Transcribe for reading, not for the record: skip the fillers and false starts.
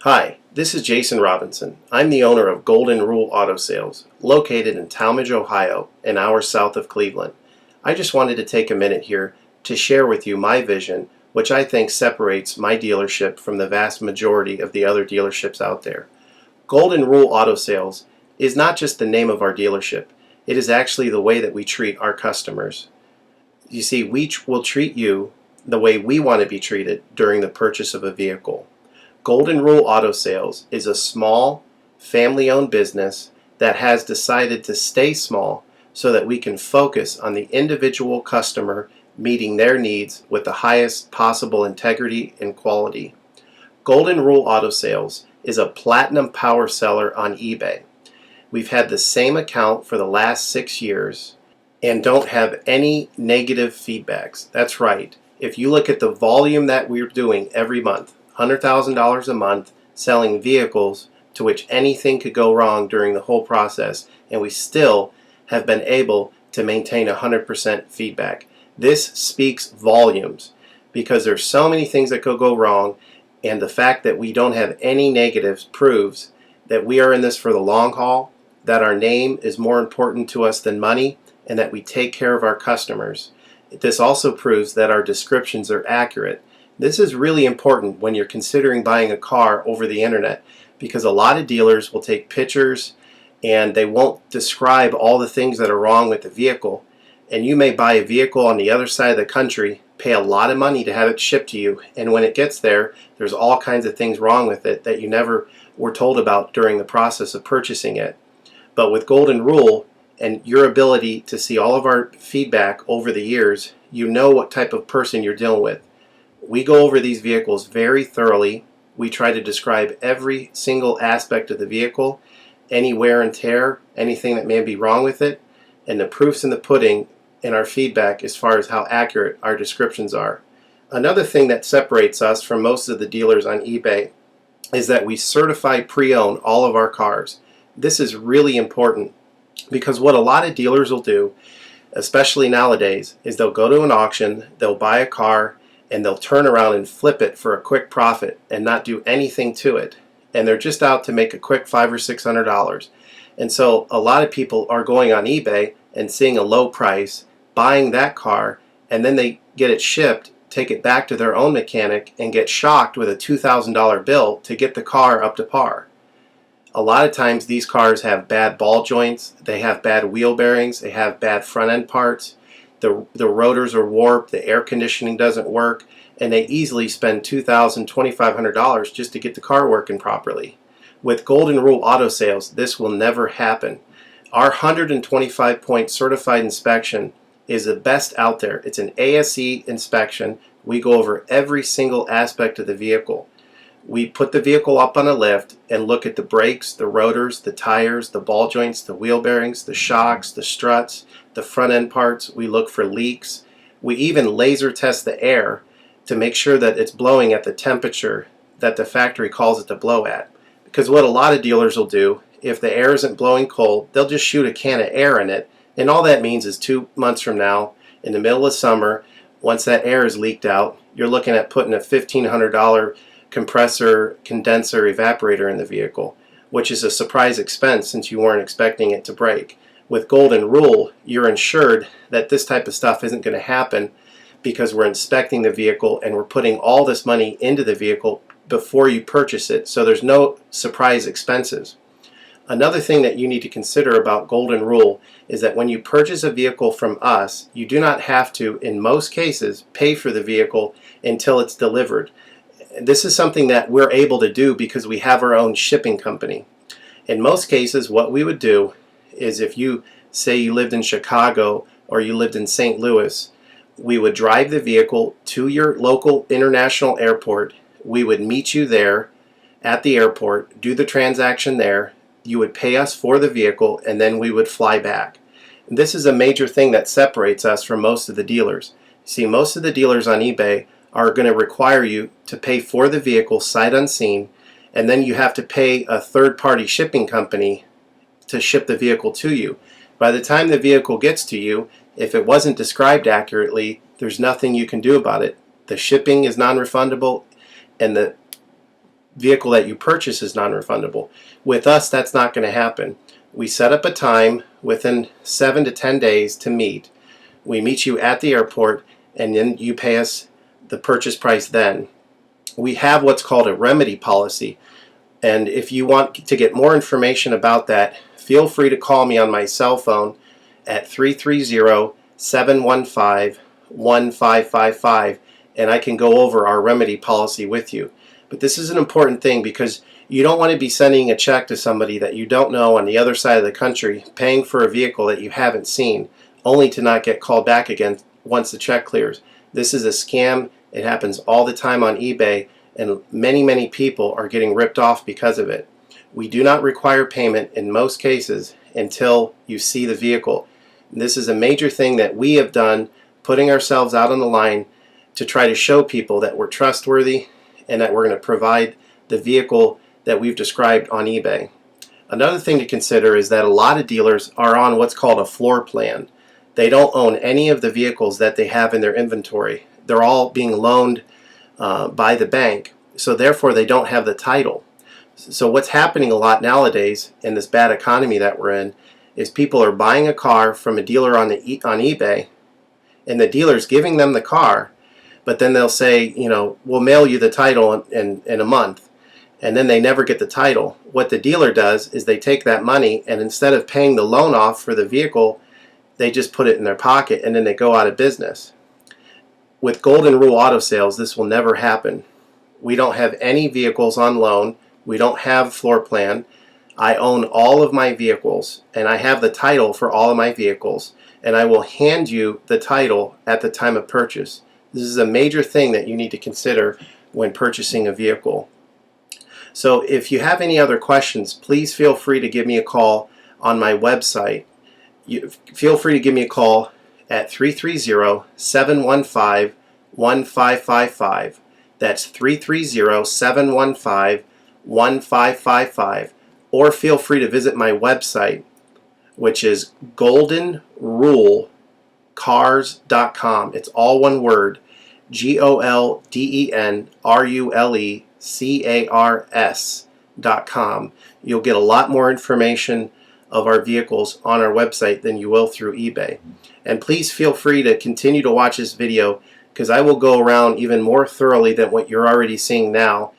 Hi, this is Jason Robinson. I'm the owner of Golden Rule Auto Sales, located in Tallmadge, Ohio, an hour south of Cleveland. I just wanted to take a minute here to share with you my vision, which I think separates my dealership from the vast majority of the other dealerships out there. Golden Rule Auto Sales is not just the name of our dealership, it is actually the way that we treat our customers. You see, we will treat you the way we want to be treated during the purchase of a vehicle. Golden Rule Auto Sales is a small, family-owned business that has decided to stay small so that we can focus on the individual customer meeting their needs with the highest possible integrity and quality. Golden Rule Auto Sales is a platinum power seller on eBay. We've had the same account for the last 6 years and don't have any negative feedbacks. That's right. If you look at the volume that we're doing every month, $100,000 a month selling vehicles to which anything could go wrong during the whole process, and we still have been able to maintain 100% feedback. This speaks volumes because there's so many things that could go wrong, and the fact that we don't have any negatives proves that we are in this for the long haul, that our name is more important to us than money, and that we take care of our customers. This also proves that our descriptions are accurate. This is really important when you're considering buying a car over the internet, because a lot of dealers will take pictures and they won't describe all the things that are wrong with the vehicle, and you may buy a vehicle on the other side of the country, pay a lot of money to have it shipped to you, and when it gets there, there's all kinds of things wrong with it that you never were told about during the process of purchasing it. But with Golden Rule and your ability to see all of our feedback over the years, you know what type of person you're dealing with. We go over these vehicles very thoroughly. We try to describe every single aspect of the vehicle, any wear and tear, anything that may be wrong with it, and the proof's in the pudding in our feedback as far as how accurate our descriptions are. Another thing that separates us from most of the dealers on eBay is that we certify pre-own all of our cars. This is really important because what a lot of dealers will do, especially nowadays, is they'll go to an auction, they'll buy a car, and they'll turn around and flip it for a quick profit and not do anything to it. And they're just out to make a quick $500 or $600. And so a lot of people are going on eBay and seeing a low price, buying that car, and then they get it shipped, take it back to their own mechanic, and get shocked with a $2,000 bill to get the car up to par. A lot of times these cars have bad ball joints, they have bad wheel bearings, they have bad front end parts. The rotors are warped, the air conditioning doesn't work, and they easily spend $2,000, $2,500 just to get the car working properly. With Golden Rule Auto Sales, this will never happen. Our 125-point certified inspection is the best out there. It's an ASE inspection. We go over every single aspect of the vehicle. We put the vehicle up on a lift and look at the brakes, the rotors, the tires, the ball joints, the wheel bearings, the shocks, the struts, the front end parts. We look for leaks. We even laser test the air to make sure that it's blowing at the temperature that the factory calls it to blow at. Because what a lot of dealers will do, if the air isn't blowing cold, they'll just shoot a can of air in it, and all that means is 2 months from now, in the middle of summer, once that air is leaked out, you're looking at putting a $1,500 compressor, condenser, evaporator in the vehicle, which is a surprise expense since you weren't expecting it to break. With Golden Rule, you're insured that this type of stuff isn't going to happen because we're inspecting the vehicle and we're putting all this money into the vehicle before you purchase it, so there's no surprise expenses. Another thing that you need to consider about Golden Rule is that when you purchase a vehicle from us, you do not have to, in most cases, pay for the vehicle until it's delivered. This is something that we're able to do because we have our own shipping company. In most cases, what we would do is if you say you lived in Chicago or you lived in St. Louis, we would drive the vehicle to your local international airport. We would meet you there at the airport, do the transaction there. You would pay us for the vehicle, and then we would fly back. This is a major thing that separates us from most of the dealers. See, most of the dealers on eBay are going to require you to pay for the vehicle sight unseen, and then you have to pay a third-party shipping company to ship the vehicle to you. By the time the vehicle gets to you, if it wasn't described accurately, there's nothing you can do about it. The shipping is non-refundable, and the vehicle that you purchase is non-refundable. With us, that's not going to happen. We set up a time within 7 to 10 days to meet. We meet you at the airport, and then you pay us the purchase price then. We have what's called a remedy policy, and if you want to get more information about that, feel free to call me on my cell phone at 330-715-1555, and I can go over our remedy policy with you. But this is an important thing because you don't want to be sending a check to somebody that you don't know on the other side of the country, paying for a vehicle that you haven't seen, only to not get called back again once the check clears. This is a scam. It happens all the time on eBay, and many people are getting ripped off because of it. We do not require payment in most cases until you see the vehicle. And this is a major thing that we have done, putting ourselves out on the line to try to show people that we're trustworthy and that we're going to provide the vehicle that we've described on eBay. Another thing to consider is that a lot of dealers are on what's called a floor plan. They don't own any of the vehicles that they have in their inventory. They're all being loaned by the bank, so therefore they don't have the title. So what's happening a lot nowadays in this bad economy that we're in is people are buying a car from a dealer on eBay, and the dealer's giving them the car, but then they'll say, we'll mail you the title in a month, and then they never get the title. What the dealer does is they take that money, and instead of paying the loan off for the vehicle, they just put it in their pocket, and then they go out of business. With Golden Rule Auto Sales, this will never happen. We don't have any vehicles on loan. We don't have floor plan. I own all of my vehicles, and I have the title for all of my vehicles, and I will hand you the title at the time of purchase. This is a major thing that you need to consider when purchasing a vehicle. So if you have any other questions, please feel free to give me a call on my website. Feel free to give me a call at 330-715-1555. That's 330-715-1555. Or feel free to visit my website, which is goldenrulecars.com. It's all one word, goldenrulecars.com. You'll get a lot more information of our vehicles on our website than you will through eBay. And please feel free to continue to watch this video, because I will go around even more thoroughly than what you're already seeing now